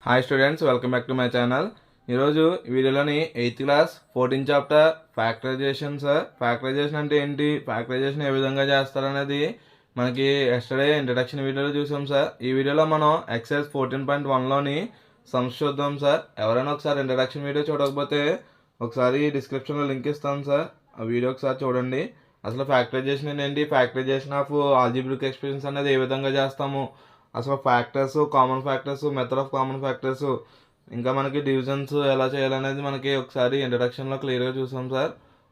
Hi students, welcome back to my channel. ఈరోజు వీడియోలోని 8th class 14th chapter factorisation factorisation అంటే ఏంటి, factorisation ఏ విధంగా చేస్తారనేది మనకి ఎస్టర్డే ఇంట్రడక్షన్ వీడియోలో చూసాం సార్. ఈ వీడియోలో మనం ఎక్సైజ్ 14.1లోని సమ్స్ చూద్దాం సార్. ఎవరైనా ఒకసారి ఇంట్రడక్షన్ వీడియో చూడకపోతే ఒకసారి డిస్క్రిప్షన్లో లింక్ ఇస్తాను సార్, ఆ వీడియో ఒకసారి చూడండి. అసలు ఫ్యాక్టరైజేషన్ ఏంటి, ఫ్యాక్టరైజేషన్ ఆఫ్ ఆల్జీబ్రిక్ ఎక్స్ప్రెషన్స్ అనేది ఏ విధంగా చేస్తాము, అసలు factors, common factors, method of common factors, ఇంకా మనకి డివిజన్స్ ఎలా చేయాలనేది మనకి ఒకసారి ఇంట్రడక్షన్లో క్లియర్గా చూసాం సార్.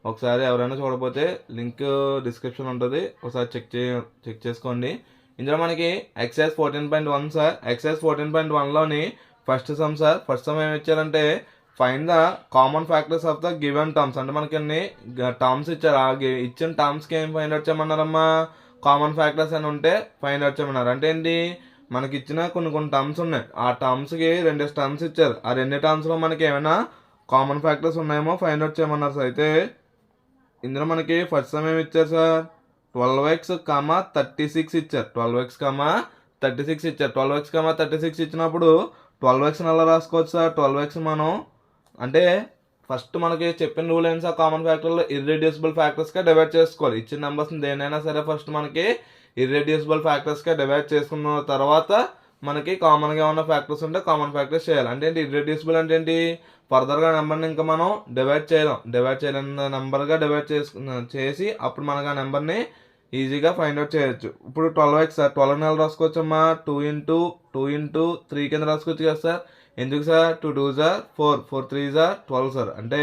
ఒకసారి ఎవరైనా చూడకపోతే లింక్ డిస్క్రిప్షన్ ఉంటుంది, ఒకసారి చెక్ చేసుకోండి. ఇందులో మనకి ఎక్సైజ్ 14.1 సార్. ఎక్సైజ్ 14.1లోని first sum sir. First sum ఏమి ఇచ్చారంటే find the common factors of the given terms. అంటే మనకి అన్ని టర్మ్స్ ఇచ్చారు, ఆ ఇచ్చిన టర్మ్స్కి ఏం ఫైండ్ అవుట్ చేయమన్నారమ్మా, కామన్ ఫ్యాక్టర్స్ అని ఉంటే ఫైండ్ అవుట్ చేయమన్నారు. అంటే ఏంటి, మనకి ఇచ్చిన కొన్ని టర్మ్స్ ఉన్నాయి, ఆ టర్మ్స్కి 2 టర్మ్స్ ఇచ్చారు, ఆ 2 టర్మ్స్లో మనకి ఏమైనా కామన్ ఫ్యాక్టర్స్ ఉన్నాయేమో ఫైండ్ అవుట్ చేయమన్నారు సార్. అయితే ఇందులో మనకి ఫస్ట్ సమ్ ఏమి ఇచ్చారు సార్, 12x, 36 ఇచ్చారు. 12x, 36 ఇచ్చారు. 12x, 36 ఇచ్చినప్పుడు 12x అలా రాసుకోవచ్చు సార్. 12x మనం అంటే ఫస్ట్ మనకి చెప్పిన రూల్ ఏంటి సార్, కామన్ ఫ్యాక్టర్లో ఇర్రెడ్యూసిబుల్ ఫ్యాక్టర్స్గా డివైడ్ చేసుకోవాలి. ఇచ్చిన నెంబర్స్ని దేనైనా సరే ఫస్ట్ మనకి ఇర్రెడ్యూసిబుల్ ఫ్యాక్టర్స్గా డివైడ్ చేసుకున్న తర్వాత మనకి కామన్గా ఉన్న ఫ్యాక్టర్స్ ఉంటే కామన్ ఫ్యాక్టర్స్ చేయాలి. అంటే ఏంటి, ఇర్రెడ్యూసిబుల్ అంటే ఏంటి, ఫర్దర్గా నెంబర్ని ఇంకా మనం డివైడ్ చేయలేని నెంబర్గా డివైడ్ చేసి అప్పుడు మనకు ఆ నెంబర్ని ఈజీగా ఫైండ్ అవుట్ చేయొచ్చు. ఇప్పుడు 12x సార్, 12 నెలలు రాసుకోవచ్చమ్మా. 2 × 3 కింద రాసుకోవచ్చు కదా సార్. ఎందుకు సార్, 2 2 సార్ 4, 4 3 సార్ 12 సార్. అంటే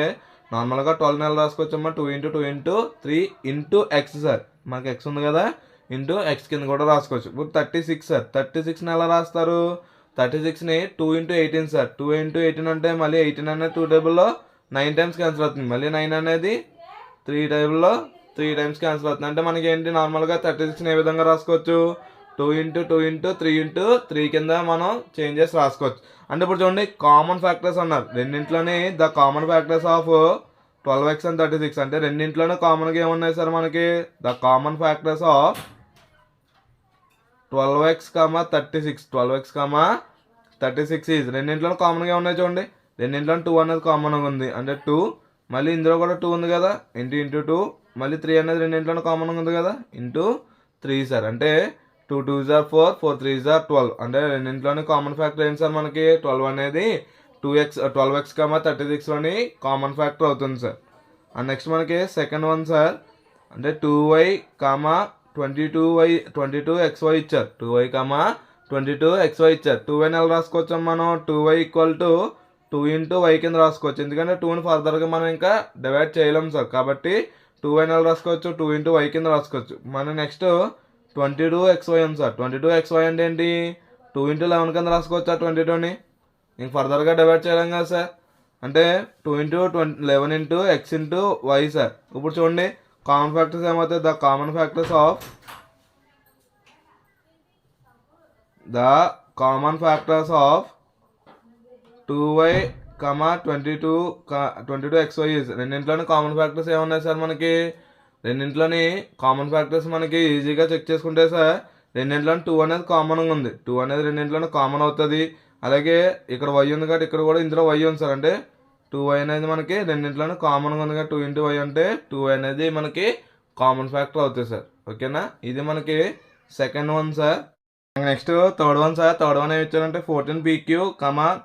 నార్మల్గా 12 నెలలు రాసుకోవచ్చమ్మా. 2 × 2 × 3 × x సార్, మనకి x ఉంది కదా, ఇంటూ ఎక్స్ కింద కూడా రాసుకోవచ్చు. ఇప్పుడు 36 సార్. 36ని ఎలా రాస్తారు, 36ని 2 × 18 సార్. 2 × 18 అంటే మళ్ళీ 18 అనేది 2 టేబుల్లో 9 టైమ్స్ క్యాన్సిల్ అవుతుంది, మళ్ళీ 9 అనేది 3 టేబుల్లో 3 టైమ్స్ క్యాన్సిల్ అవుతుంది. అంటే మనకి ఏంటి, నార్మల్గా 36ని ఏ విధంగా రాసుకోవచ్చు, 2 × 2 × 3 × 3 కింద మనం చేంజెస్ రాసుకోవచ్చు. అంటే ఇప్పుడు చూడండి, కామన్ ఫ్యాక్టర్స్ అన్నారు, రెండింట్లోనే the common factors of 12x and 36. అంటే రెండింట్లోనే కామన్గా ఏమున్నాయి సార్ మనకి, the common factors of 12x, 36. 12x, 36 is రెండింటిలో కామన్గా ఉన్నాయి చూడండి. రెండింటిలో 2 అనేది కామన్గా ఉంది, అంటే 2, మళ్ళీ ఇందులో కూడా 2 ఉంది కదా, ఇంటూ 2, మళ్ళీ 3 అనేది రెండింటిలో కామన్గా ఉంది కదా, ఇంటూ 3 సార్. అంటే 2 2 సార్ 4, 4 3 సార్ 12. అంటే రెండింటిలోని కామన్ ఫ్యాక్టర్ ఏంటి సార్ మనకి, 12 అనేది 12x, 36లోని కామన్ ఫ్యాక్టర్ అవుతుంది సార్. అండ్ నెక్స్ట్ మనకి సెకండ్ వన్ సార్, అంటే 2y, 22xy ఇచ్చారు. 2y, 22xy ఇచ్చారు. 2y నెల రాసుకోవచ్చు మనం. 2y = 2 × y కింద రాసుకోవచ్చు, ఎందుకంటే 2ని ఫర్దర్గా మనం ఇంకా డివైడ్ చేయలేము సార్, కాబట్టి 2y నెల రాసుకోవచ్చు, 2 × y కింద రాసుకోవచ్చు. మనం నెక్స్ట్ 22xy ఉంది సార్. 22xy అంటే ఏంటి, 2 × 11 కింద రాసుకోవచ్చు ఆ 22ని, ఇంక ఫర్దర్గా డివైడ్ చేయలేం కదా సార్. అంటే 2 × 11 × x × y సార్. ఇప్పుడు చూడండి, కామన్ ఫ్యాక్టర్స్ ఏమవుతాయి, the common factors of 2y, 22xy is రెండింటిలోని కామన్ ఫ్యాక్టర్స్ ఏమున్నాయి సార్ మనకి, రెండింటిలోని కామన్ ఫ్యాక్టర్స్ మనకి ఈజీగా చెక్ చేసుకుంటే సార్, రెండింటిలోని 2 అనేది కామన్గా ఉంది, 2 అనేది రెండింటిలోని కామన్ అవుతుంది. అలాగే ఇక్కడ y ఉంది కాబట్టి ఇక్కడ కూడా ఇందులో y ఉంది సార్. అంటే 2y అనేది మనకి రెండింటిలోనే కామన్గా ఉంది కదా, 2 × y అంటే 2y అనేది మనకి కామన్ ఫ్యాక్టర్ అవుతుంది సార్. ఓకేనా, ఇది మనకి second one sir. Next third one sir. Third one ఏమి ఇచ్చారంటే 14pq,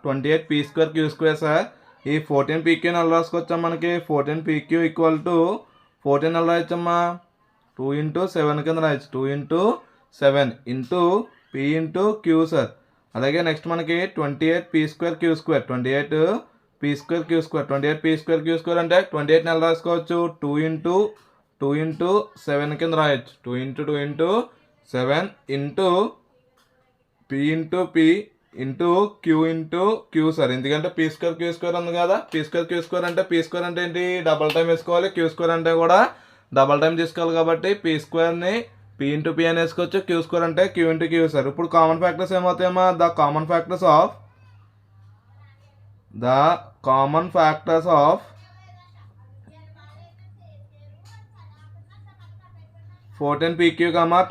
28p²q² సార్. ఈ 14pqని ఎలా రాసుకోవచ్చా మనకి, 14pq = 14 ఎలా రాయొచ్చమ్మా, 2 × 7 కింద రాయొచ్చు. 2 × 7 p × q సార్. అలాగే నెక్స్ట్ మనకి 28p²q², 28p²q² అంటే 28 నెల రాసుకోవచ్చు. 2 × 7 కింద రాయొచ్చు. 2 × 2 × 7 p × p × q సార్. ఎందుకంటే p²q² ఉంది కదా, p²q² అంటే p² అంటే ఏంటి, డబల్ టైం వేసుకోవాలి, q² అంటే కూడా డబల్ టైం తీసుకోవాలి, కాబట్టి p²ని p × p అని వేసుకోవచ్చు, q² అంటే q × q సార్. ఇప్పుడు కామన్ ఫ్యాక్టర్స్ ఏమవుతాయమ్మా, the common factors of 14pq,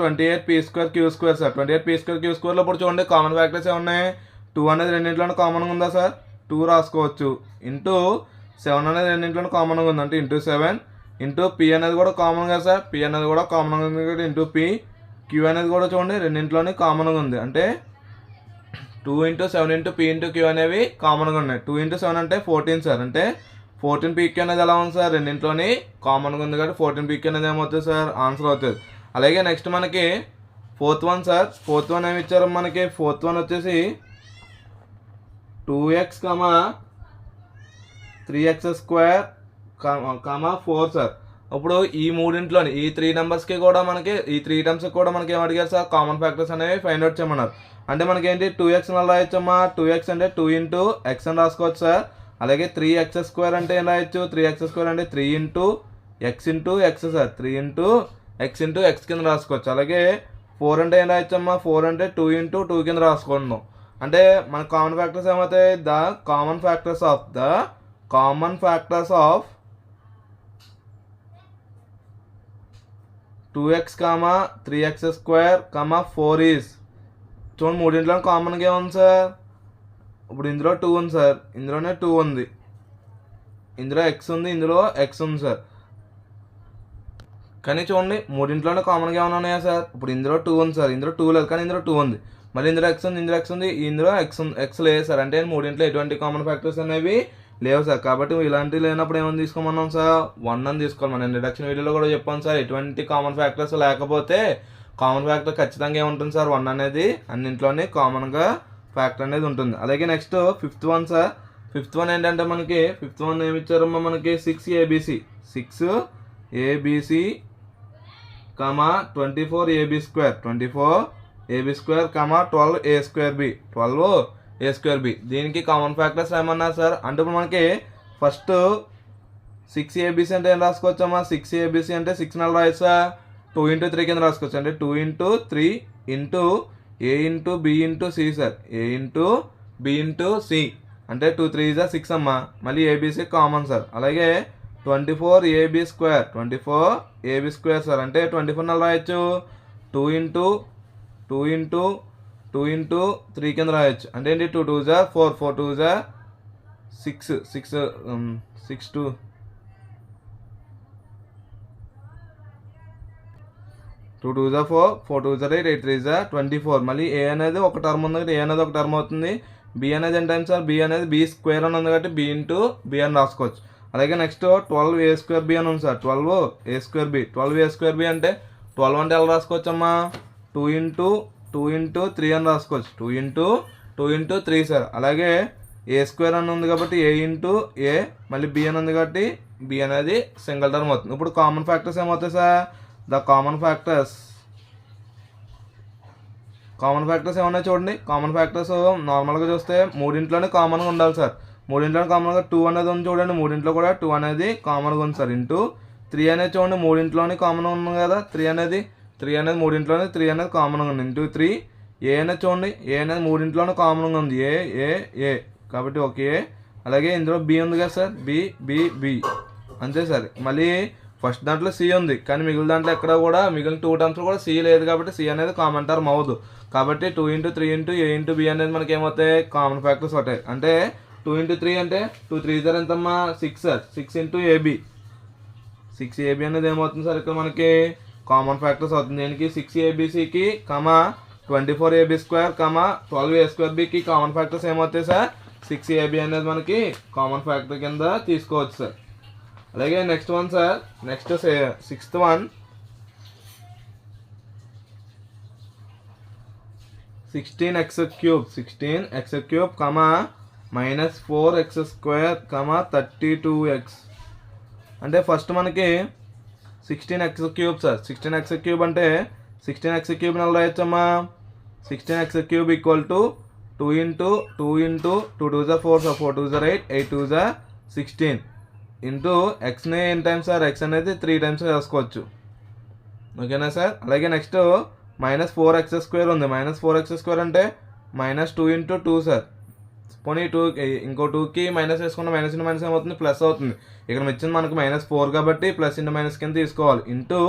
28p²q² sir. 28p²q² ఇప్పుడు చూడండి, కామన్ ఫ్యాక్టర్స్ ఏమున్నాయి, 2 అనేది రెండింటిలోనే కామన్గా ఉందా సార్, 2 రాసుకోవచ్చు. ఇంటూ 7 అనేది రెండింటిలోనే కామన్గా ఉంది అంటే ఇంటూ 7. ఇంటూ పి అనేది కూడా కామన్ కదా సార్, పి అనేది కూడా కామన్గా ఉంది కాబట్టి ఇంటూ పి. క్యూ అనేది కూడా చూడండి రెండింటిలోనే కామన్గా ఉంది అంటే 2 into 7 into P into Q అనేవి కామన్గా ఉన్నాయి. 2 ఇంటూ 7 అంటే 14 సార్, అంటే 14 పీక్యూ అనేది ఎలా ఉంది సార్, రెండింటిలోని కామన్గా ఉంది కాబట్టి 14 పీక్యూ అనేది ఏమవుతుంది సార్, ఆన్సర్ అవుతుంది. అలాగే నెక్స్ట్ మనకి fourth one sir, fourth one ఏమి ఇచ్చారు మనకి, ఫోర్త్ వన్ వచ్చేసి 2x, 3x² 4 సార్. ఇప్పుడు ఈ మూడింట్లోని ఈ 3 నెంబర్స్కి కూడా మనకి ఈ 3 టర్మ్స్కి కూడా మనకి ఏం అడిగారు సార్, కామన్ ఫ్యాక్టర్స్ అనేవి ఫైండ్ అవుట్ చేయమన్నారు. అంటే మనకి ఏంటి 2x అని రాయొచ్చమ్మా, 2x అంటే 2 ఇంటూ x అని రాసుకోవచ్చు సార్. అలాగే 3x² అంటే ఏం రాయొచ్చు, 3x² అంటే 3 into x into x sir, 3 into x into x కింద రాసుకోవచ్చు. అలాగే 4 అంటే ఏం రాయొచ్చమ్మా, 4 అంటే 2 ఇంటూ 2 కింద రాసుకుంటున్నాం. అంటే మన కామన్ ఫ్యాక్టర్స్ ఏమవుతాయి, the common factors of 2x, 3x², 4 is చూడండి మూడింట్లో కామన్గా ఏముంది సార్, ఇప్పుడు ఇందులో 2 ఉంది సార్, ఇందులోనే 2 ఉంది, ఇందులో x ఉంది, ఇందులో x ఉంది సార్. కానీ చూడండి మూడింట్లోనే కామన్గా ఏమైనా ఉన్నాయా సార్, ఇప్పుడు ఇందులో 2 ఉంది సార్, ఇందులో 2 లేదు కానీ ఇందులో 2 ఉంది, మళ్ళీ ఇందులో x ఉంది, ఇందులో x ఉంది, ఇందులో x లేదు సార్. అంటే మూడింట్లో ఎటువంటి కామన్ ఫ్యాక్టర్స్ అనేవి లేవు సార్. కాబట్టి ఇలాంటివి లేనప్పుడు ఏమని తీసుకోమన్నాం సార్, 1 అని తీసుకోవాలి. మనం ఇంట్రడక్షన్ వీడియోలో కూడా చెప్పాను సార్, ఎటువంటి కామన్ ఫ్యాక్టర్స్ లేకపోతే కామన్ ఫ్యాక్టర్ ఖచ్చితంగా ఏముంటుంది సార్, 1 అనేది అన్నింట్లోనే కామన్గా ఫ్యాక్టర్ అనేది ఉంటుంది. అలాగే next fifth one sir, fifth one ఏంటంటే మనకి ఫిఫ్త్ వన్ ఏమి ఇచ్చారమ్మా మనకి 6abc 24ab², 12a², దీనికి కామన్ ఫ్యాక్టర్స్ ఏమన్నారు సార్ అంటే ఇప్పుడు మనకి ఫస్ట్ 6abc అంటే ఏం రాసుకోవచ్చమ్మా, 6abc అంటే 6 నెలలు రాయొచ్చా, 2 ఇంటూ 3 కింద రాసుకోవచ్చు. అంటే 2 into 3 into a into b into c sir, a into b into c అంటే 2 3 is 6 అమ్మా, మళ్ళీ abc కామన్ సార్. అలాగే 24ab² సార్, అంటే 24 నెలలు రాయొచ్చు, 2 ఇంటూ 3 కింద రాయొచ్చు. అంటే ఏంటి 2 2 4, 4 2 6, 2 2 2 4, 4 2 8, 8 3 24. మళ్ళీ a అనేది ఒక టర్మ్ ఉంది కాబట్టి a అనేది ఒక టర్మ్ అవుతుంది, b అనేది ఎంత టైం సార్, b అనేది b² అని ఉంది కాబట్టి b ఇంటూ b అని రాసుకోవచ్చు. అలాగే నెక్స్ట్ 12a²b అని ఉంది సార్, 12a²b అంటే 12 అంటే ఎలా రాసుకోవచ్చమ్మా, 2 ఇంటూ 3 అని రాసుకోవచ్చు, 2 ఇంటూ 3 సార్. అలాగే a² అని ఉంది కాబట్టి a ఇంటూ a, మళ్ళీ b అని ఉంది కాబట్టి b అనేది సింగిల్ టర్మ్ అవుతుంది. ఇప్పుడు కామన్ ఫ్యాక్టర్స్ ఏమవుతాయి సార్, ద కామన్ ఫ్యాక్టర్స్ ఏమన్నా చూడండి, కామన్ ఫ్యాక్టర్స్ నార్మల్గా చూస్తే మూడింట్లోనే కామన్గా ఉండాలి సార్. మూడింట్లోనే కామన్గా 2 అనేది ఉంది చూడండి, మూడింట్లో కూడా 2 అనేది కామన్గా ఉంది సార్. ఇంటూ 3 అనేది చూడండి మూడింట్లోనే కామన్గా ఉంది కదా, 3 అనేది మూడింట్లోనే 3 అనేది కామన్గా ఉంది. ఇంటూ 3 a అనేది చూడండి, a అనేది మూడింట్లోనే కామన్గా ఉంది, ఏ కాబట్టి ఓకే. అలాగే ఇందులో b ఉంది కదా సార్, b అంతే సార్. మళ్ళీ ఫస్ట్ దాంట్లో సి ఉంది కానీ మిగిలిన దాంట్లో ఎక్కడ కూడా మిగిలిన 2 టర్మ్స్లో కూడా సి లేదు కాబట్టి సి అనేది కామన్ టర్మ్ అవ్వదు. కాబట్టి 2 into 3 into a into b అనేది మనకి ఏమవుతాయి, కామన్ ఫ్యాక్టర్స్ అవుతాయి. అంటే 2 ఇంటూ 3 అంటే 2 3 సార్ ఎంతమ్మా 6 సార్, 6 ఇంటూ ab, 6ab అనేది ఏమవుతుంది సార్ ఇక్కడ మనకి కామన్ ఫ్యాక్టర్స్ అవుతుంది. దీనికి 6abcకి 24ab², 12a²bకి కామన్ ఫ్యాక్టర్స్ ఏమవుతాయి సార్, 6ab అనేది మనకి కామన్ ఫ్యాక్టర్ కింద తీసుకోవచ్చు సార్. అలాగే next one sir, next sixth one 16x³ -4x², 32x. అంటే ఫస్ట్ మనకి 16x³ సార్, 16x³ అంటే 16x³ నెల రాయొచ్చమ్మా, 16x³ equal to 2 into 2 2 2 4 4 2 8, 8 2 16 into ఎక్స్ని n times sir, X అనేది 3 టైమ్స్ రాసుకోవచ్చు. ఓకేనా సార్. అలాగే నెక్స్ట్ -4x² ఉంది, -4x² అంటే -2 ఇంటూ 2 సార్. పోనీ 2 ఇంకో 2కి మైనస్ వేసుకున్న మైనస్ ఇంటూ మైనస్ ఏమవుతుంది, ప్లస్ అవుతుంది. ఇక్కడ వచ్చింది మనకు -4 కాబట్టి ప్లస్ ఇంటూ మైనస్ కింద తీసుకోవాలి, ఇంటూ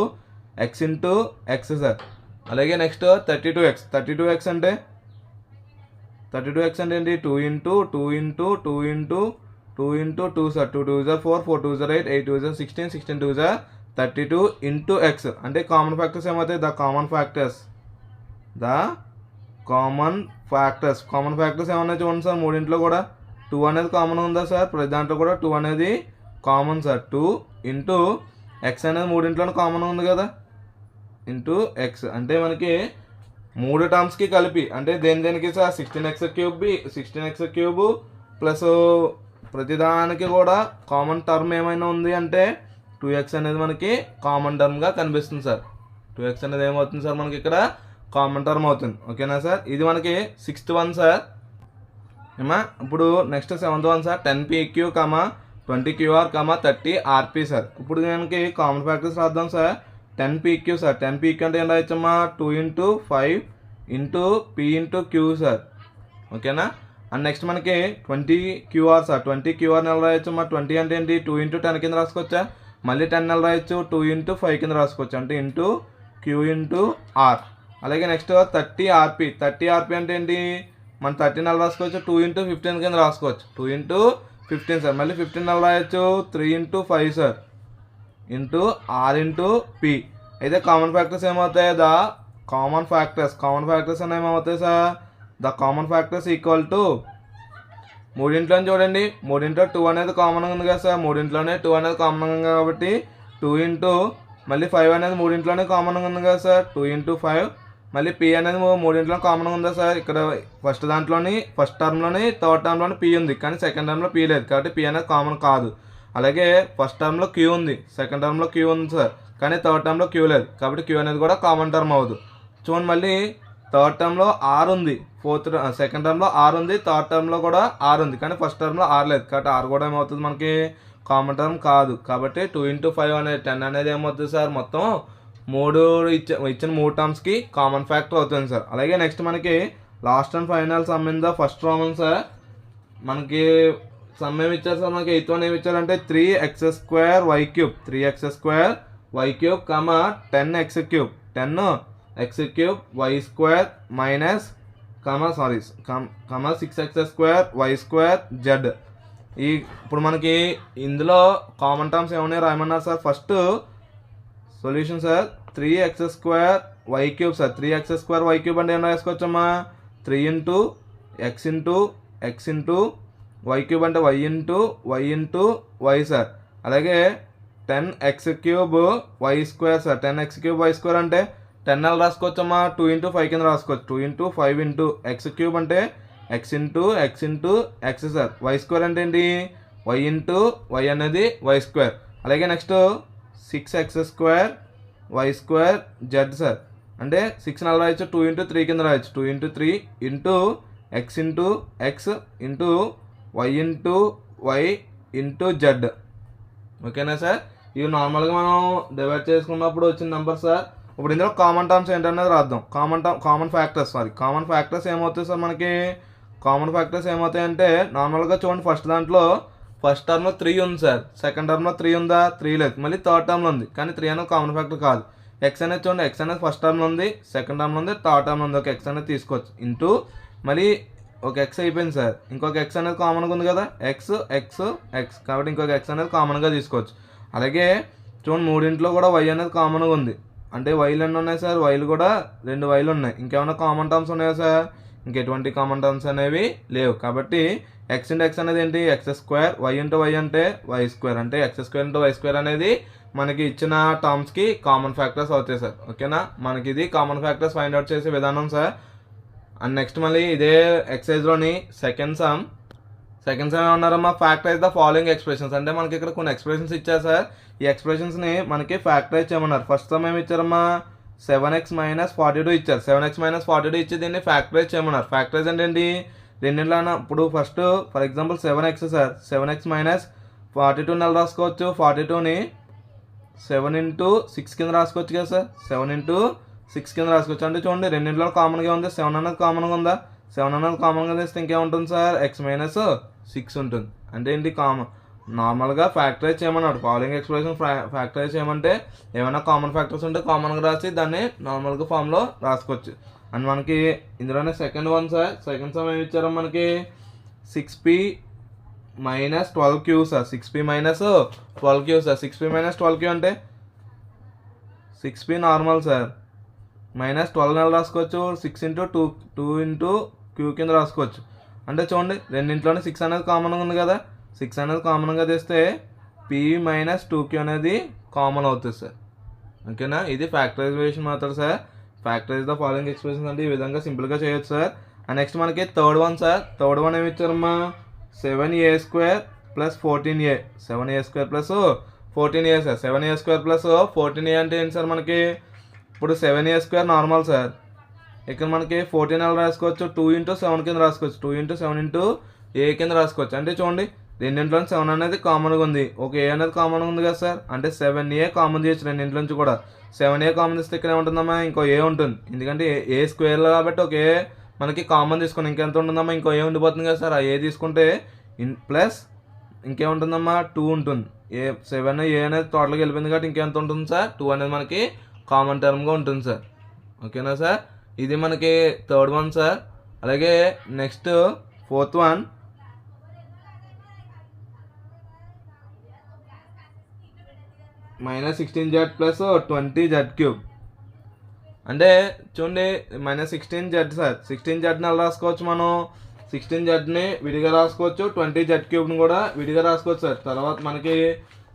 ఎక్స్ సార్. అలాగే నెక్స్ట్ 32x అంటే 32x అంటే ఏంటి 2 into 2 into 2 into 2 into 2 sir 2 2 4 4 2 8 8 2 16 16 2 32 into X అంటే కామన్ ఫ్యాక్టర్స్ ఏమవుతాయి the common factors common factors ఏమన్నా చూడండి సార్ మూడింట్లో కూడా 2 అనేది కామన్ ఉందా సార్ ప్రతి దాంట్లో కూడా 2 అనేది కామన్ సార్ 2 ఇంటూ ఎక్స్ అనేది మూడింట్లోనే కామన్ ఉంది కదా ఇంటూ ఎక్స్ అంటే మనకి 3 టర్మ్స్కి కలిపి అంటే దేనికి సార్ 16x క్యూబ్ ప్లస్ ప్రతిదానికి కూడా కామన్ టర్మ్ ఏమైనా ఉంది అంటే 2x అనేది మనకి కామన్ టర్మ్గా కనిపిస్తుంది సార్ 2x అనేది ఏమవుతుంది సార్ మనకి ఇక్కడ కామన్ టర్మ్ అవుతుంది ఓకేనా సార్ ఇది మనకి 6th వన్ సార్ ఏమా ఇప్పుడు next 7th one sir 10pq 20qr 30rp sir ఇప్పుడు మనకి కామన్ ఫ్యాక్టర్స్ రాద్దాం సార్ 10pq సార్ 10pq అంటే ఏం రాయొచ్చమ్మా 2 into 5 into p into q sir ఓకేనా అండ్ నెక్స్ట్ మనకి 20qr సార్ 20qr నెల రాయొచ్చమ్మా 20 అంటే ఏంటి 2 ఇంటూ 10 కింద రాసుకోవచ్చా మళ్ళీ 10 నెల రాయొచ్చు 2 ఇంటూ 5 కింద రాసుకోవచ్చు అంటే ఇంటూ q ఇంటూ r అలాగే నెక్స్ట్ 30rp అంటే ఏంటి మనం 30 నెల రాసుకోవచ్చు 2 ఇంటూ 15 కింద రాసుకోవచ్చు 2 ఇంటూ 15 సార్ మళ్ళీ 15 నెల రాయొచ్చు 3 into 5 sir into r into p అయితే కామన్ ఫ్యాక్టర్స్ ఏమవుతాయి ద కామన్ ఫ్యాక్టర్స్ అనేవి ఏమవుతాయి sir the common factors equal to మూడింట్లో చూడండి మూడింట్లో 2 అనేది కామన్గా ఉంది కదా సార్ మూడింట్లోనే 2 అనేది కామన్గా ఉంది కాబట్టి 2 ఇంటూ మళ్ళీ 5 అనేది మూడింట్లోనే కామన్గా ఉంది కదా సార్ 2 ఇంటూ 5 మళ్ళీ p అనేది మూడింట్లో కామన్గా ఉందా సార్ ఇక్కడ ఫస్ట్ టర్మ్లోని థర్డ్ టర్మ్లోని p ఉంది కానీ సెకండ్ టర్మ్లో p లేదు కాబట్టి p అనేది కామన్ కాదు అలాగే ఫస్ట్ టర్మ్లో q ఉంది సెకండ్ టర్మ్లో q ఉంది సార్ కానీ థర్డ్ టర్మ్లో q లేదు కాబట్టి q అనేది కూడా కామన్ టర్మ్ అవ్వదు చూడండి మళ్ళీ థర్డ్ టర్మ్లో r ఉంది సెకండ్ టర్మ్లో r ఉంది థర్డ్ టర్మ్లో కూడా r ఉంది కానీ ఫస్ట్ టర్మ్లో r లేదు కాబట్టి r కూడా ఏమవుతుంది మనకి కామన్ టర్మ్ కాదు కాబట్టి 2 ఇంటూ 5 అనేది 10 అనేది ఏమవుతుంది సార్ మొత్తం ఇచ్చిన 3 టర్మ్స్కి కామన్ ఫ్యాక్టర్ అవుతుంది సార్ అలాగే నెక్స్ట్ మనకి last and final some in the first problem sir మనకి సమ్ ఏమి ఇచ్చారు సార్ మనకి 8th వన్ ఏమి ఇచ్చారంటే 3x² y cube 10x cube 10x³ y² minus 6x² y² z ఇప్పుడు మనకి ఇందులో కామన్ టర్మ్స్ ఏమైనా రాయమన్నారు sir first solution sir 3x² y cube sir 3x² y cube అంటే ఏం రాసుకోవచ్చమ్మా 3 into x into y cube అంటే y ఇంటూ y సార్ అలాగే 10x³ y² sir 10x³ y² అంటే 10 నెలలు రాసుకోవచ్చమ్మా 2 ఇంటూ 5 కింద రాసుకోవచ్చు 2 ఇంటూ 5 ఇంటూ x³ అంటే x into x sir y² అంటే ఏంటి y ఇంటూ y అనేది y² అలాగే next 6x² y² z sir అంటే 6 నెలలు రాయొచ్చు 2 ఇంటూ 3 కింద రాయొచ్చు 2 into 3 into x into y into y into z ఓకేనా సార్ ఇవి నార్మల్గా మనం డివైడ్ చేసుకున్నప్పుడు వచ్చిన నెంబర్ సార్ ఇప్పుడు ఇందులో కామన్ టర్మ్స్ ఏంటనేది రాద్దాం కామన్ ఫ్యాక్టర్స్ ఏమవుతాయి సార్ మనకి కామన్ ఫ్యాక్టర్స్ ఏమవుతాయంటే నార్మల్గా చూడండి ఫస్ట్ టర్మ్లో 3 ఉంది సార్ సెకండ్ టర్మ్లో 3 ఉందా 3 లేదు మళ్ళీ థర్డ్ టర్మ్లో ఉంది కానీ 3 అనేది కామన్ ఫ్యాక్టర్ కాదు ఎక్స్ అనేది చూడండి ఎక్స్ అనేది ఫస్ట్ టర్మ్లో ఉంది సెకండ్ టర్మ్లో ఉంది థర్డ్ టర్మ్లో ఉంది ఒక ఎక్స్ అనేది తీసుకోవచ్చు ఇంటూ మళ్ళీ ఒక ఎక్స్ అయిపోయింది సార్ ఇంకొక ఎక్స్ అనేది కామన్గా ఉంది కదా ఎక్స్ కాబట్టి ఇంకొక ఎక్స్ అనేది కామన్గా తీసుకోవచ్చు అలాగే చూడండి మూడింట్లో కూడా వై అనేది కామన్గా ఉంది అంటే వైలు ఎన్ని ఉన్నాయి సార్ వైలు కూడా 2 వైలు ఉన్నాయి ఇంకేమైనా కామన్ టర్మ్స్ ఉన్నాయా సార్ ఇంకెటువంటి కామన్ టర్మ్స్ అనేవి లేవు కాబట్టి ఎక్స్ ఇంటూ ఎక్స్ అనేది ఏంటి x² y ఇంటూ y అంటే y² అంటే x² ఇంటూ y² అనేది మనకి ఇచ్చిన టర్మ్స్కి కామన్ ఫ్యాక్టర్స్ అవుతాయి సార్ ఓకేనా మనకి ఇది కామన్ ఫ్యాక్టర్స్ ఫైండ్ అవుట్ చేసే విధానం సార్ అండ్ నెక్స్ట్ మళ్ళీ ఇదే ఎక్సైజ్లోని సెకండ్ సమ్ ఏమన్నారమ్మా ఫ్యాక్టరైజ్ ద ఫాలోయింగ్ ఎక్స్ప్రెషన్స్ అంటే మనకి ఇక్కడ కొన్ని ఎక్స్ప్రెషన్స్ ఇచ్చారు సార్ ఈ ఎక్స్ప్రెషన్స్ని మనకి ఫ్యాక్టరైజ్ చేయమన్నారు ఫస్ట్ సమ్ ఏమి ఇచ్చారమ్మా 7x - 42 ఇచ్చారు 7x - 42 ఇచ్చి దీన్ని ఫ్యాక్టరైజ్ చేయమన్నారు ఫ్యాక్టరైజ్ అంటే ఏంటి రెండింటిలో ఇప్పుడు first for example 7x sir 7x - 42 నెల రాసుకోవచ్చు 42ని 7 ఇంటూ 6 కింద రాసుకోవచ్చు కదా సార్ 7 ఇంటూ 6 కింద రాసుకోవచ్చు అంటే చూడండి రెండింటిలో కామన్గా ఉంది 7 అనేది కామన్గా ఉందా 7 అనేది కామన్గా తీస్తే ఇంకేముంటుంది సార్ x - 6 ఉంటుంది అంటే ఏంటి నార్మల్గా ఫ్యాక్టరైజ్ చేయమన్నాడు ఫాలోయింగ్ ఎక్స్ప్రెషన్ ఫ్యాక్టరైజ్ చేయమంటే ఏమైనా కామన్ ఫ్యాక్టర్స్ ఉంటే కామన్గా రాసి దాన్ని నార్మల్గా ఫామ్లో రాసుకోవచ్చు అండ్ మనకి ఇందులోనే second one sir, second some ఏమి ఇచ్చారో మనకి 6p - 12q sir, 6p - 12q sir. 6p - 12q అంటే 6p నార్మల్ సార్, -12 నెల రాసుకోవచ్చు, 6 × 2 × q కింద రాసుకోవచ్చు. అంటే చూడండి రెండింట్లోనే 6 అనేది కామన్గా ఉంది కదా, 6 అనేది కామన్గా తెస్తే p - 2q అనేది కామన్ అవుతుంది సార్. ఓకేనా, ఇది factorization method sir. Factorize the following expressions అంటే ఈ విధంగా సింపుల్గా చేయొచ్చు సార్. అండ్ నెక్స్ట్ మనకి third one sir. Third one ఏమి ఇచ్చారమ్మా, 7a² + 14a, 7a² + 14a sir. 7a² + 14a అంటే ఏంటి సార్, మనకి ఇప్పుడు 7a² నార్మల్ సార్, ఇక్కడ మనకి 14 ఎలా రాసుకోవచ్చు, 2 × 7 కింద రాసుకోవచ్చు, 2 × 7 × a కింద రాసుకోవచ్చు. అంటే చూడండి రెండింట్లో 7 అనేది కామన్గా ఉంది, ఒక ఏ అనేది కామన్గా ఉంది కదా సార్, అంటే 7a కామన్ చేయొచ్చు రెండింటి నుంచి కూడా. 7a కామన్ తీస్తే ఇక్కడ ఏముంటుందమ్మా, ఇంకో ఏ ఉంటుంది, ఎందుకంటే ఏ స్క్వేర్లో కాబట్టి ఒక ఏ మనకి కామన్ తీసుకుని ఇంకెంత ఉంటుందమ్మా, ఇంకో ఏ ఉండిపోతుంది కదా సార్. ఆ ఏ తీసుకుంటే ప్లస్ ఇంకేముంటుందమ్మా 2 ఉంటుంది. 7 ఏ అనేది టోటల్గా వెళ్ళిపోయింది కాబట్టి ఇంకెంత ఉంటుంది సార్, 2 అనేది మనకి కామన్ టర్మ్గా ఉంటుంది సార్. ఓకేనా సార్, ఇది మనకి థర్డ్ వన్ సార్. అలాగే next fourth one, -16z + 20z³ అంటే చూడండి -16z సార్. 16zని ఎలా రాసుకోవచ్చు మనం, 16zని విడిగా రాసుకోవచ్చు, 20z³ కూడా విడిగా రాసుకోవచ్చు సార్. తర్వాత మనకి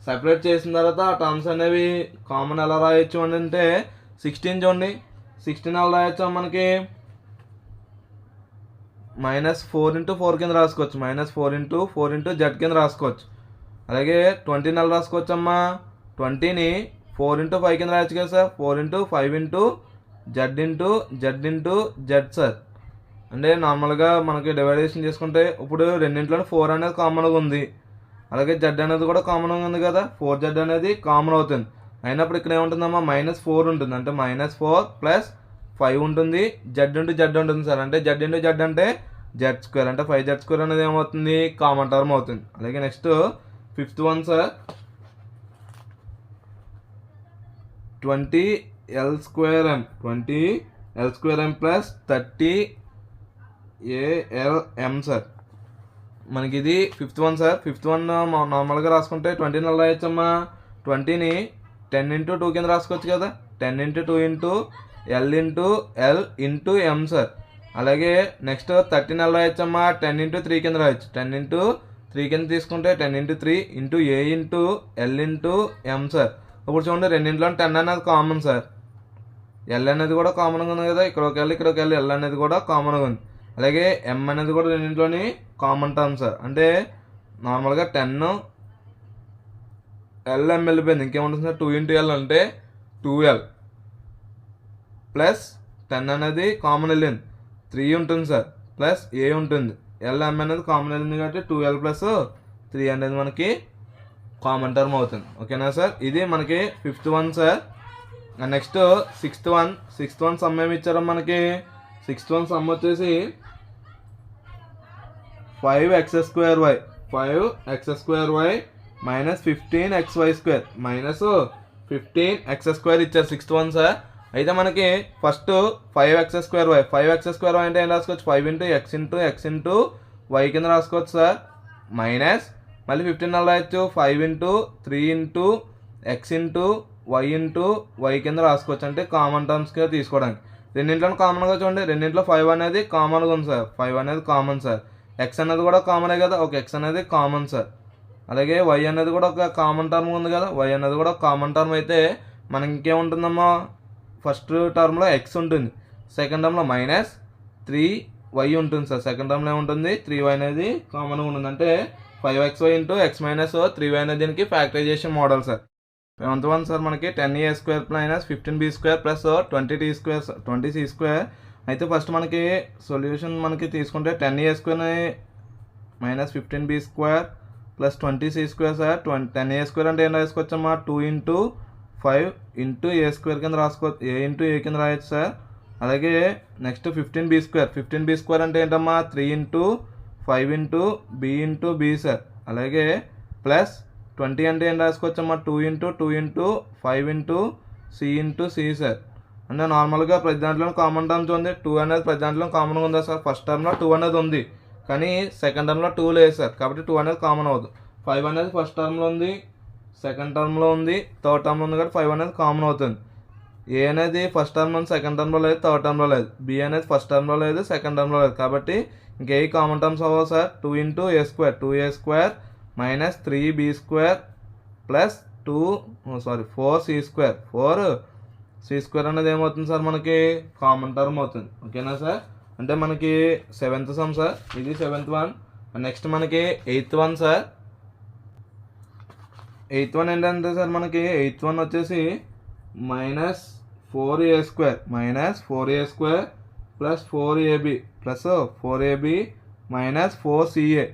సెపరేట్ చేసిన తర్వాత ఆ టర్మ్స్ అనేవి కామన్ ఎలా రాయొచ్చు అని అంటే 16 చూడండి, 16 ఎలా రాయొచ్చు మనకి -4 × 4 కింద రాసుకోవచ్చు, -4 × 4 × z కింద రాసుకోవచ్చు. అలాగే 20 ఎలా రాసుకోవచ్చు అమ్మా, 20ని 4 × 5 కింద రాయొచ్చు కదా సార్, 4 × 5 × z సార్. అంటే నార్మల్గా మనకి డివైడేషన్ చేసుకుంటే ఇప్పుడు రెండింటిలో 4 అనేది కామన్గా ఉంది, అలాగే z అనేది కూడా కామన్గా ఉంది కదా, 4z అనేది కామన్ అవుతుంది. అయినప్పుడు ఇక్కడ ఏముంటుందమ్మా, -4 ఉంటుంది, అంటే -4 + 5 ఉంటుంది, z × z ఉంటుంది సార్. అంటే z × z అంటే z², అంటే 5z² అనేది ఏమవుతుంది, కామన్ టర్మ్ అవుతుంది. అలాగే next fifth one sir, 20l² m, 20l² m + 30alm sir. మనకి ఇది fifth one sir. Fifth one నార్మల్గా రాసుకుంటే 20ని ఎలా రాయొచ్చమ్మా, 20ని 10 × 2 కింద రాసుకోవచ్చు కదా, 10 × 2 × l × m సార్. అలాగే నెక్స్ట్ 30ని ఎలా రాయొచ్చమ్మా, 10 × 3 కింద రాయొచ్చు, 10 × 3 కింద తీసుకుంటే 10 × 3 × a × l × m సార్. ఇప్పుడు చూడండి రెండింటిలో 10 అనేది కామన్ సార్, ఎల్ అనేది కూడా కామన్గా ఉంది కదా, ఇక్కడ ఒక ఎల్ ఎల్ అనేది కూడా కామన్గా ఉంది. అలాగే ఎం అనేది కూడా రెండింటిలోని కామన్ టర్మ్ సార్. అంటే నార్మల్గా 10 LM వెళ్ళిపోయింది, ఇంకేముంటుంది సార్, 2 × l అంటే 2l + 10 అనేది కామన్ వెళ్ళింది, 3 ఉంటుంది సార్, ప్లస్ ఏ ఉంటుంది, LM అనేది కామన్ వెళ్ళింది కాబట్టి 2l + 3 అనేది మనకి కామన్ టర్మ్ అవుతుంది. ఓకేనా సార్, ఇది మనకి fifth one sir. Next sixth one some ఏమి ఇచ్చారో మనకి, సిక్స్త్ వన్ సమ్ వచ్చేసి 5x²y, 5x² - 15xy², -15x² ఇచ్చారు సిక్స్త్ వన్ సార్. అయితే మనకి ఫస్ట్ 5x²y, 5x² అంటే ఏం రాసుకోవచ్చు, 5 × x × x × y కింద రాసుకోవచ్చు సార్, మైనస్ మళ్ళీ 15 అలా రాయొచ్చు, 5 × 3 × x × y కింద రాసుకోవచ్చు, అంటే కామన్ టర్మ్స్గా తీసుకోవడానికి. రెండింటిలో కామన్గా చూడండి, రెండింటిలో 5 అనేది కామన్గా ఉంది సార్, 5 అనేది కామన్ సార్. x అనేది కూడా కామనే కదా, ఒక x అనేది కామన్ సార్. అలాగే y అనేది కూడా ఒక కామన్ టర్మ్ ఉంది కదా, y అనేది కూడా కామన్ టర్మ్ అయితే మనకి ఇంకేముంటుందమ్మా, ఫస్ట్ టర్మ్లో x ఉంటుంది, సెకండ్ టర్మ్లో -3y ఉంటుంది సార్. సెకండ్ టర్మ్లో ఏముంటుంది, 3y అనేది కామన్గా ఉంటుంది. అంటే 5xy × x - 3y అనేది దీనికి factorization model sir. Seventh one sir మనకి 10a² - 15b² + 20c². అయితే ఫస్ట్ మనకి సొల్యూషన్ మనకి తీసుకుంటే 10a² - 15b² + 20c² sir. 10a² అంటే ఏం రాసుకోవచ్చమ్మా, 2 × 5 × a² కింద రాసుకోవచ్చు, a × a కింద రాయొచ్చు సార్. అలాగే నెక్స్ట్ 15b² అంటే ఏంటమ్మా, 3 × 5 × b × b సార్. అలాగే ప్లస్ 20 అంటే ఏం రాసుకోవచ్చమ్మా, 2 × 2 × 5 × c సార్. అంటే నార్మల్గా ప్రతి దాంట్లో కామన్ టర్మ్స్ ఉంది. 2 అనేది ప్రతి దాంట్లో కామన్గా ఉందా సార్? ఫస్ట్ టర్మ్లో 2 అనేది ఉంది, కానీ సెకండ్ టర్మ్లో 2 లేదు సార్, కాబట్టి 2 అనేది కామన్ అవ్వదు. 5 అనేది ఫస్ట్ టర్మ్లో ఉంది, సెకండ్ టర్మ్లో ఉంది, థర్డ్ టర్మ్లో ఉంది, కాబట్టి 5 అనేది కామన్ అవుతుంది. ఏ అనేది ఫస్ట్ టర్మ్ ఉంది, సెకండ్ టర్మ్లో లేదు, థర్డ్ టర్మ్లో లేదు. బి అనేది ఫస్ట్ టర్మ్లో లేదు, సెకండ్ టర్మ్లో లేదు, కాబట్టి ఇంకే కామన్ టర్మ్స్ అవ్వవు sir. 2 into a square, 2a² minus 3b² plus 4c². 4c² అనేది ఏమవుతుంది సార్? మనకి కామన్ టర్మ్ అవుతుంది. ఓకేనా సార్? అంటే మనకి 7th సమ్ సార్, ఇది 7th వన్. నెక్స్ట్ మనకి 8th one sir. 8th one ఏంటంటే సార్, మనకి 8th వన్ వచ్చేసి minus 4a² plus 4ab plus 4ab minus 4ca.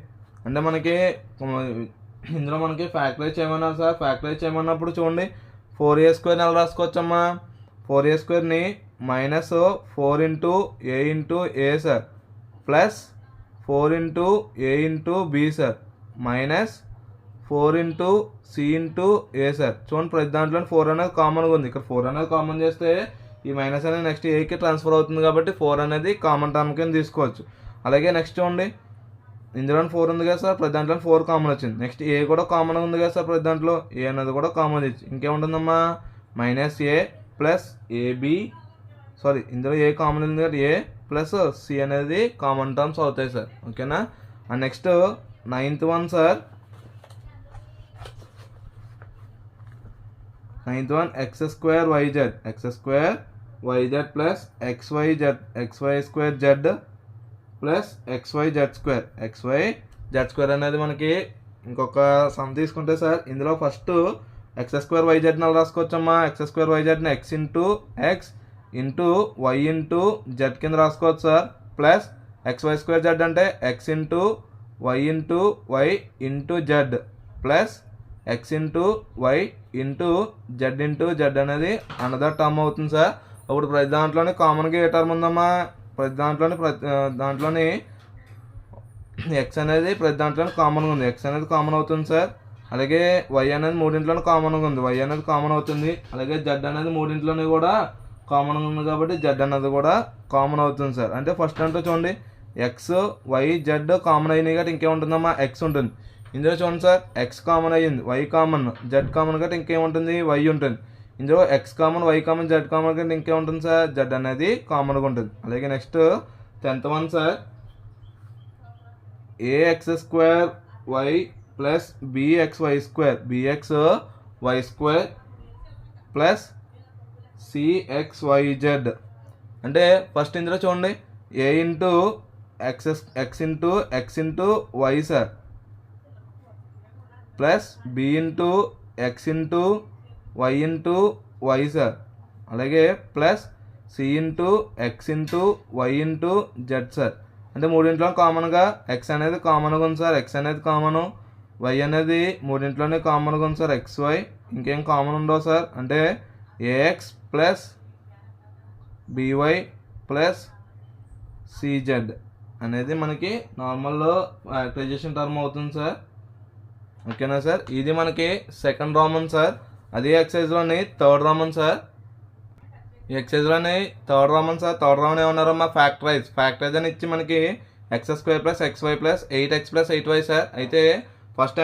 అంటే మనకి ఇందులో మనకి ఫ్యాక్టరైజ్ చేయమన్నారు సార్. ఫ్యాక్టరైజ్ చేయమన్నప్పుడు చూడండి, 4a² ఎలా రాసుకోవచ్చమ్మా? 4a² minus 4 into a into a sir, plus 4 into a into b sir, minus 4 into C into A sir. చూడండి, ప్రతి దాంట్లో 4 అనేది కామన్గా ఉంది. ఇక్కడ 4 అనేది కామన్ చేస్తే ఈ మైనస్ అనేది నెక్స్ట్ ఏకి ట్రాన్స్ఫర్ అవుతుంది, కాబట్టి 4 అనేది కామన్ టర్మ్ కింద తీసుకోవచ్చు. అలాగే నెక్స్ట్ చూడండి, ఇందులో 4 ఉంది కదా సార్, ప్రతి దాంట్లో 4 కామన్ వచ్చింది. నెక్స్ట్ ఏ కూడా కామన్గా ఉంది కదా సార్, ప్రతి దాంట్లో ఏ అనేది కూడా కామన్ ఇచ్చి ఇంకేముంటుందమ్మా? మైనస్ ఏ ప్లస్ ఏబి, ఇందులో ఏ కామన్ ఉంది కదా, ఏ ప్లస్ సి అనేది కామన్ టర్మ్స్ అవుతాయి సార్. ఓకేనా? And next 9th one sir. 9th one x² yz plus xyz xy² plus xyz² అనేది మనకి ఇంకొక సమ్ తీసుకుంటే సార్, ఇందులో ఫస్ట్ x² yz ని రాసుకోవచ్చమ్మా. x² yz ని x into x into y into z కింద రాసుకోవచ్చు సార్, ప్లస్ xy² అంటే x into y into y into z plus x into y into z into z అనేది another term అవుతుంది sir. ఇప్పుడు ప్రతి దాంట్లోనే కామన్గా ఏ టర్మ్ ఉందమ్మా? ప్రతి దాంట్లోని ఎక్స్ అనేది ప్రతి దాంట్లోనే కామన్గా ఉంది, ఎక్స్ అనేది కామన్ అవుతుంది సార్. అలాగే వై అనేది మూడింట్లోనే కామన్గా ఉంది, వై అనేది కామన్ అవుతుంది. అలాగే జెడ్ అనేది మూడింట్లోనే కూడా కామన్గా ఉంది, కాబట్టి జెడ్ అనేది కూడా కామన్ అవుతుంది సార్. అంటే ఫస్ట్ అంటే చూడండి, ఎక్స్ వై జెడ్ కామన్ అయినాయి కాబట్టి ఇంకేముంటుందమ్మా? ఎక్స్ ఉంటుంది. ఇందులో చూడండి సార్, ఎక్స్ కామన్ అయ్యింది, వై కామన్, జెడ్ కామన్ కాబట్టి ఇంకేముంటుంది? వై ఉంటుంది. ఇందులో x common, y common, z common కంటే ఇంకేముంటుంది సార్? జెడ్ అనేది కామన్గా ఉంటుంది. అలాగే next 10th one sir. ax² y plus bxy² plus cxyz. అంటే ఫస్ట్ ఇందులో చూడండి, a into x into y sir, plus b into x into y into y sir, అలాగే plus c into x into y into z sir. అంటే మూడింట్లో కామన్గా X అనేది కామన్గా ఉంది సార్, ఎక్స్ అనేది కామను, వై అనేది మూడింట్లోనే కామన్గా ఉంది సార్, ఎక్స్ వై. ఇంకేం కామన్ ఉండవు సార్. అంటే AX plus BY plus CZ అనేది మనకి నార్మల్లో ఫ్యాక్టరైజేషన్ టర్మ్ అవుతుంది సార్. ఓకేనా సార్? ఇది మనకి సెకండ్ రామన్ సార్. అదే ఎక్సైజ్లోని థర్డ్ రామన్ సార్. ఈ ఎక్సైజ్లోని third Roman sir. Third Roman ఏమన్నారు? మా ఫ్యాక్టరైజ్ అని ఇచ్చి మనకి x² plus xy plus 8x plus 8y sir. అయితే ఫస్ట్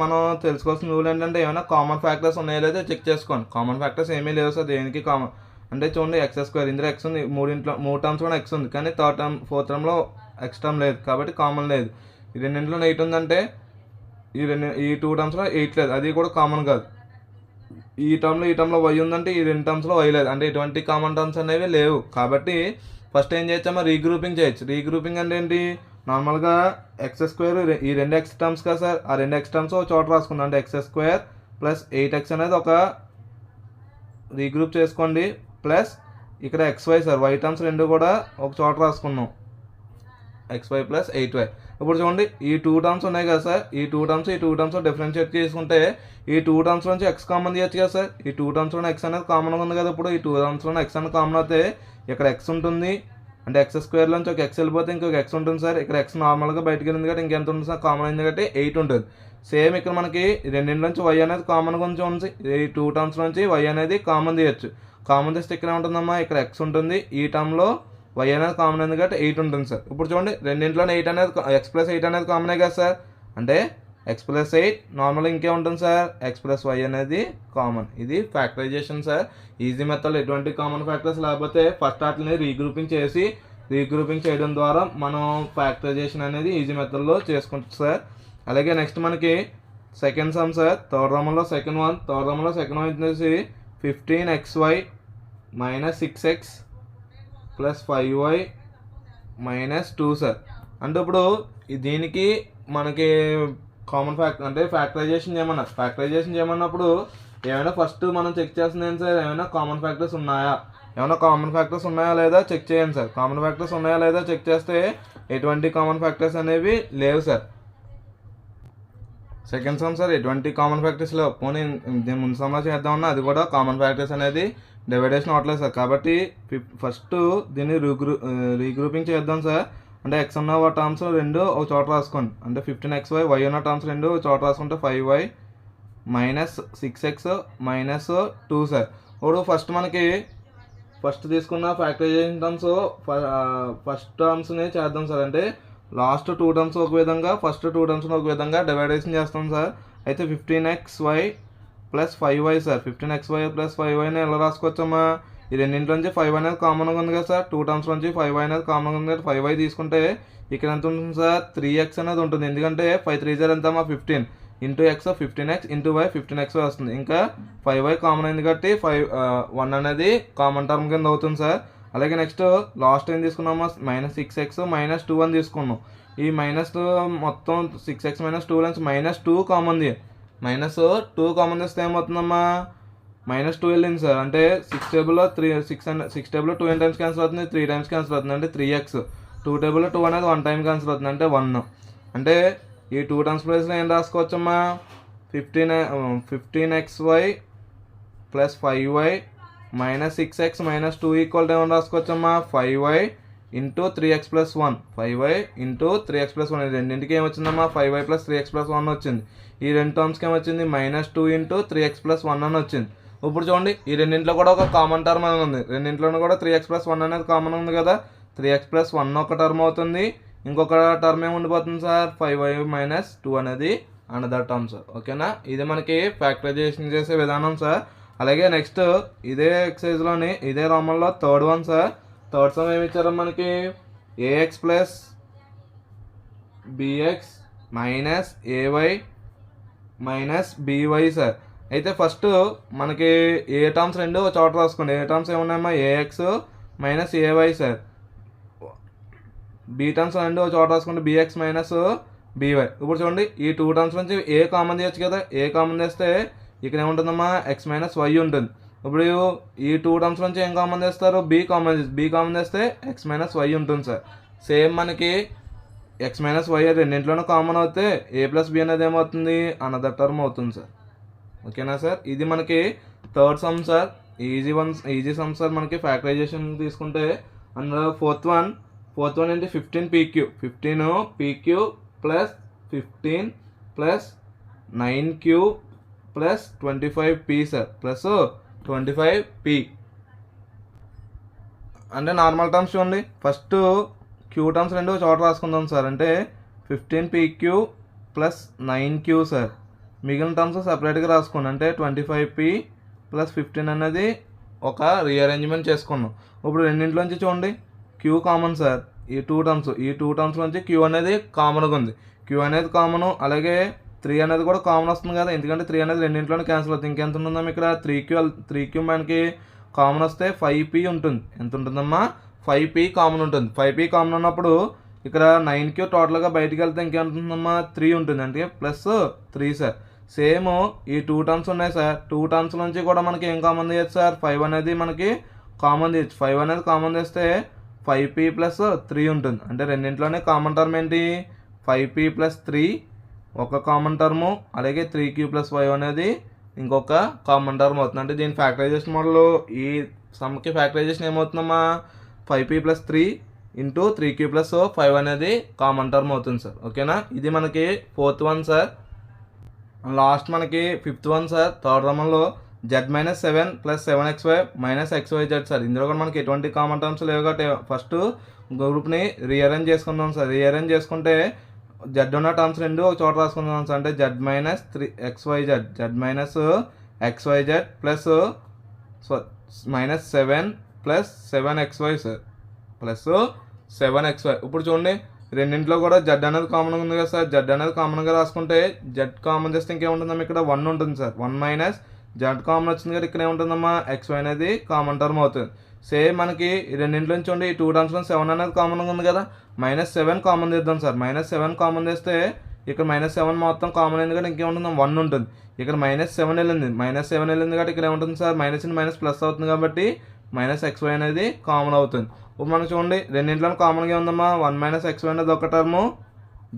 మనం తెలుసుకోవాల్సిన రూల్ ఏంటంటే, ఏమైనా కామన్ ఫ్యాక్టర్స్ ఉన్నాయో లేదో చెక్ చేసుకోండి. కామన్ ఫ్యాక్టర్స్ ఏమీ లేవు సార్, దేనికి కామన్ అంటే చూడండి, x², ఇందులో x ఉంది, మూడు టర్మ్స్ కూడా x ఉంది, కానీ ఫోర్త్ టర్మ్లో x టర్మ్ లేదు, కాబట్టి కామన్ లేదు. ఈ రెండింటిలో 8 ఉందంటే ఈ 2 టర్మ్స్లో 8 లేదు, అది కూడా కామన్ కాదు. ఈ టర్మ్లో y ఉందంటే ఈ 2 టర్మ్స్లో y లేదు, అంటే ఎటువంటి కామన్ టర్మ్స్ అనేవి లేవు. కాబట్టి ఫస్ట్ ఏం చేయొచ్చమ్మా? రీగ్రూపింగ్ చేయొచ్చు. రీగ్రూపింగ్ అంటే ఏంటి? నార్మల్గా x² ఈ 2 x టర్మ్స్ కదా సార్, ఆ 2 x టర్మ్స్ ఒక చోట రాసుకుందాం. అంటే x² ప్లస్ 8x అనేది ఒక రీగ్రూప్ చేసుకోండి, ప్లస్ ఇక్కడ xy సార్, y టర్మ్స్ రెండు కూడా ఒక చోట రాసుకున్నాం, xy ప్లస్ 8y. ఇప్పుడు చూడండి, ఈ 2 టర్మ్స్ ఉన్నాయి కదా సార్, ఈ 2 టర్మ్స్ డిఫరెన్షియేట్ చేసుకుంటే ఈ 2 టర్మ్స్ నుంచి x కామన్ తీయచ్చు కదా సార్. ఈ 2 టర్మ్స్లో x అనేది కామన్గా ఉంది కదా. ఇప్పుడు ఈ 2 టర్మ్స్లో x అనేది కామన్ అయితే ఇక్కడ x ఉంటుంది, అంటే x² నుంచి ఒక x వెళ్ళిపోతే ఇంకొక x ఉంటుంది సార్. ఇక్కడ x నార్మల్గా బయటకు వెళ్ళింది కాబట్టి ఇంకెంత ఉంటుంది సార్? కామన్ అయింది కాబట్టి 8 ఉంటుంది. సేమ్ ఇక్కడ మనకి రెండింటి నుంచి y అనేది కామన్గా ఉంది. ఈ 2 టర్మ్స్ నుంచి y అనేది కామన్ తీయచ్చు. కామన్ తెస్తే ఇక్కడ ఉంటుందమ్మా, ఇక్కడ ఎక్స్ ఉంటుంది, ఈ టర్మ్లో వై అనేది కామన్ ఉంది కాబట్టి 8 ఉంటుంది సార్. ఇప్పుడు చూడండి రెండింటిలోనే 8 అనేది ఎక్స్ ప్లస్ 8 అనేది కామనే కదా సార్, అంటే ఎక్స్ ప్లస్ 8 నార్మల్ ఇంకే ఉంటుంది సార్, ఎక్స్ ప్లస్ వై అనేది కామన్. ఇది ఫ్యాక్టరైజేషన్ సార్. ఈజీ మెథడ్, ఎటువంటి కామన్ ఫ్యాక్టర్స్ లేకపోతే ఫస్ట్ వాటిని రీగ్రూపింగ్ చేయడం ద్వారా మనం ఫ్యాక్టరైజేషన్ అనేది ఈజీ మెథడ్లో చేసుకుంటాం సార్. అలాగే నెక్స్ట్ మనకి సెకండ్ సమ్ సార్, థర్డ్ రౌండ్లో సెకండ్ వన్ వచ్చేసి 15xy minus 6x plus 5y minus 2 sir. అంటే ఇప్పుడు దీనికి మనకి కామన్ ఫ్యాక్టరైజేషన్ చేయమన్నప్పుడు ఏమైనా ఫస్ట్ మనం చెక్ చేస్తుంది ఏంటి సార్, ఏమైనా కామన్ ఫ్యాక్టర్స్ ఉన్నాయా లేదా చెక్ చేయండి సార్. కామన్ ఫ్యాక్టర్స్ ఉన్నాయా లేదా చెక్ చేస్తే ఎటువంటి కామన్ ఫ్యాక్టర్స్ అనేవి లేవు సార్. సెకండ్ సమ్ సార్, ఎటువంటి కామన్ ఫ్యాక్టర్స్ లేవు. పోనీ దీని ముందు సమ్లో చేద్దామన్నా అది కూడా కామన్ ఫ్యాక్టర్స్ అనేది డివైడేషన్ అవట్లేదు సార్. కాబట్టి ఫస్ట్ దీన్ని రీగ్రూపింగ్ చేద్దాం సార్. అంటే ఎక్స్ ఉన్న టర్మ్స్ రెండు ఒక చోట రాసుకోండి, అంటే 15xy, వై ఉన్న టర్మ్స్ రెండు ఒక చోట రాసుకుంటే 5y minus 6x minus 2 sir. ఇప్పుడు ఫస్ట్ తీసుకున్న ఫ్యాక్టరైజేషన్ టర్మ్స్ ఫస్ట్ టర్మ్స్ని చేద్దాం సార్. అంటే లాస్ట్ 2 టర్మ్స్ ఒక విధంగా, ఫస్ట్ 2 టర్మ్స్ని ఒక విధంగా డివైడేషన్ చేస్తాం సార్. అయితే 15xy plus 5y sir, 15xy plus 5yని ఎలా రాసుకోవచ్చమ్మా, ఈ రెండింటి నుంచి 5 అనేది కామన్గా ఉంది కదా సార్, 2 టర్మ్స్ నుంచి 5y అనేది కామన్గా ఉంది కదా, 5y తీసుకుంటే ఇక్కడ ఎంత ఉంటుంది సార్, 3x అనేది ఉంటుంది. ఎందుకంటే 5 3 0 ఎంతమ్మా 15 into X 15x into why 15xy వస్తుంది. ఇంకా 5y కామన్ అయింది కాబట్టి 1 అనేది కామన్ టర్మ్ కింద అవుతుంది సార్. అలాగే నెక్స్ట్ లాస్ట్ ఏం తీసుకున్నామా, మైనస్ 6x మైనస్ 2 అని తీసుకున్నాం. ఈ మైనస్ మొత్తం 6x మైనస్ 2 నుంచి మైనస్ 2 కామన్ తెస్తే ఏమవుతుందమ్మా, మైనస్ 2 వెళ్ళింది సార్. అంటే 6 టేబుల్లో 2 ఎన్ని టైమ్స్ క్యాన్సిల్ అవుతుంది, 3 టైమ్స్ క్యాన్సిల్ అవుతుంది, అంటే 3x. 2 టేబుల్లో 2 అనేది 1 టైం క్యాన్సిల్ అవుతుంది, అంటే 1. అంటే ఈ 2 టర్మ్స్ ప్లేస్లో ఏం రాసుకోవచ్చమ్మా, 15xy plus 5y minus 6x minus 2 equal to ఏమని రాసుకోవచ్చమ్మా, 5y into 3x plus 1, 5y into 3x plus 1. రెండింటికి ఏమొచ్చిందమ్మా, 5y ప్లస్ 3x ప్లస్ 1 వచ్చింది. ఈ రెండు టర్మ్స్కి ఏమొచ్చింది, మైనస్ 2 ఇంటూ 3x ప్లస్ 1 అని వచ్చింది. ఇప్పుడు చూడండి ఈ రెండింటిలో కూడా ఒక కామన్ టర్మ్ అనేది ఉంది, రెండింటిలోనూ కూడా 3x ప్లస్ 1 అనేది కామన్ ఉంది కదా, 3x ప్లస్ 1 ఒక టర్మ్ అవుతుంది, ఇంకొక టర్మ్ ఏమి ఉండిపోతుంది సార్, 5y మైనస్ 2 అనేది అనదర్ టర్మ్ సార్. ఓకేనా, ఇది మనకి ఫ్యాక్టరైజేషన్ చేసే విధానం సార్. అలాగే నెక్స్ట్ ఇదే ఎక్సైజ్లోని ఇదే రామంలో third one sir. Third sum ఏమి ఇచ్చారో మనకి, ax plus bx minus ay minus by sir. అయితే ఫస్ట్ మనకి ఏ టర్మ్స్ రెండు చోట రాసుకోండి. ఏ టర్మ్స్ ఏమున్నాయమ్మా, ax minus ay sir. B terms రెండు చోట రాసుకోండి, bx మైనస్ by. ఇప్పుడు చూడండి ఈ 2 టర్మ్స్ నుంచి ఏ కామన్ చేయొచ్చు కదా, ఏ కామన్ చేస్తే ఇక్కడ ఏముంటుందమ్మా, x మైనస్ y ఉంటుంది. ఇప్పుడు ఈ 2 టర్మ్స్ నుంచి ఏం కామన్ చేస్తారు, బి కామన్ చేస్తే x మైనస్ y ఉంటుంది సార్. సేమ్ మనకి x మైనస్ y రెండింటిలోనూ కామన్ అవుతే a ప్లస్ బి అనేది ఏమవుతుంది, అనదర్ టర్మ్ అవుతుంది సార్. ఓకేనా సార్, ఇది మనకి third sum sir. Easy some sir. మనకి ఫ్యాక్టరైజేషన్ తీసుకుంటే అందులో ఫోర్త్ వన్ ఏంటి, 15pq plus 15 plus 9q plus 25p sir, plus 25p. అంటే నార్మల్ టర్మ్స్ చూడండి, ఫస్ట్ క్యూ టర్మ్స్ రెండు చోట రాసుకుందాం సార్. అంటే 15pq ప్లస్ 9q సార్. మిగిలిన టర్మ్స్ సపరేట్గా రాసుకోండి, అంటే 25p ప్లస్ 15 అనేది ఒక రీఅరేంజ్మెంట్ చేసుకున్నాం. ఇప్పుడు రెండింటిలోంచి చూడండి క్యూ కామన్ సార్. ఈ 2 టర్మ్స్ నుంచి క్యూ అనేది కామన్గా ఉంది, క్యూ అనేది కామను. అలాగే 3 అనేది కూడా కామన్ వస్తుంది కదా, ఎందుకంటే 3 అనేది రెండింటిలోనే క్యాన్సిల్ అవుతుంది. ఇంకెంత ఉంటుందమ్మా ఇక్కడ, 3q మనకి కామన్ వస్తే 5p ఉంటుంది. ఎంత ఉంటుందమ్మా, 5p కామన్ ఉంటుంది. 5p కామన్ ఉన్నప్పుడు ఇక్కడ 9q టోటల్గా బయటికి వెళ్తే ఇంకెంత ఉంటుందమ్మా, 3 ఉంటుంది, అంటే ప్లస్ 3 సార్. సేమ్ ఈ 2 టర్మ్స్ ఉన్నాయి సార్. 2 టర్మ్స్ నుంచి కూడా మనకి ఏం కామన్ చేయొచ్చు సార్, 5 అనేది మనకి కామన్ చేయొచ్చు. 5 అనేది కామన్ చేస్తే 5p ప్లస్ 3 ఉంటుంది. అంటే రెండింటిలోనే కామన్ టర్మ్ ఏంటి, 5p ప్లస్ 3 ఒక కామన్ టర్ము, అలాగే 3q ప్లస్ 5 అనేది ఇంకొక కామన్ టర్మ్ అవుతుంది. అంటే దీని ఫ్యాక్టరైజేషన్ మోడల్ ఈ సమ్కి ఫ్యాక్టరైజేషన్ ఏమవుతుందమ్మా, 5p plus 3 into 3q plus 5 అనేది కామన్ టర్మ్ అవుతుంది సార్. ఓకేనా, ఇది మనకి ఫోర్త్ వన్ సార్. లాస్ట్ మనకి ఫిఫ్త్ వన్ సార్. థర్డ్ రమంలో z-7 plus 7xy minus xyz sir. ఇందులో కూడా మనకి ఎటువంటి కామన్ టర్మ్స్ లేవు కాబట్టి ఫస్ట్ గ్రూప్ని రీఅరేంజ్ చేసుకుందాం సార్. రీఅరేంజ్ చేసుకుంటే z ఉన్న టర్మ్స్ రెండు ఒక చోట రాసుకుందాం సార్. అంటే z minus 3xyz z-xyz plus minus 7 plus 7xy sir plus 7xy. ఇప్పుడు చూడండి రెండింటిలో కూడా z అనేది కామన్గా ఉంది కదా సార్. z అనేది కామన్గా రాసుకుంటే z కామన్ చేస్తే ఇంకేముంటుందమ్మా ఇక్కడ 1 ఉంటుంది సార్. 1 మైనస్ z కామన్ వచ్చింది కదా, ఇక్కడ ఏముంటుందమ్మా xy అనేది కామన్ టర్మ్ అవుతుంది. సేమ్ మనకి రెండింటిలో చూడండి ఈ 2 టర్మ్స్లో 7 అనేది కామన్గా ఉంది కదా, -7 కామన్ చేద్దాం సార్. -7 కామన్ చేస్తే ఇక్కడ -7 మొత్తం కామన్ అయింది కాబట్టి ఇంకేముంటుంది 1 ఉంటుంది. ఇక్కడ -7 వెళ్ళింది, -7 వెళ్ళింది కాబట్టి ఇక్కడ ఏముంటుంది సార్ మైనస్ మైనస్ ప్లస్ అవుతుంది కాబట్టి -xy అనేది కామన్ అవుతుంది. ఇప్పుడు మనం చూడండి రెండింటిలో కామన్గా ఉందమ్మా. 1 - xy అనేది ఒక టర్ము,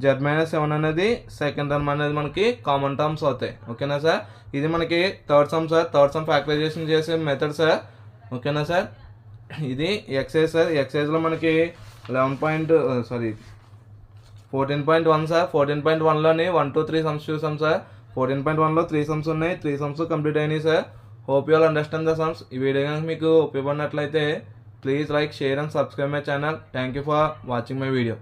z-7 అనేది సెకండ్ టర్మ్ అనేది మనకి కామన్ టర్మ్స్ అవుతాయి. ఓకేనా సార్? ఇది మనకి third sum sir. Third sum factorisation చేసే మెథడ్ సార్. ఓకేనా సార్? ఇది ఎక్సైజ్ సార్. ఎక్సైజ్లో మనకి 14.1 సార్. 14.1లోని 1 to 3 సమ్స్ చూసాం సార్. 14.1లో 3 సమ్స్ ఉన్నాయి. 3 సమ్స్ కంప్లీట్ అయినాయి sir. Hope you all understand the sums. ఈ వీడియో కనుక మీకు ఉపయోగపడినట్లయితే please like, share and subscribe my channel. Thank you for watching my video.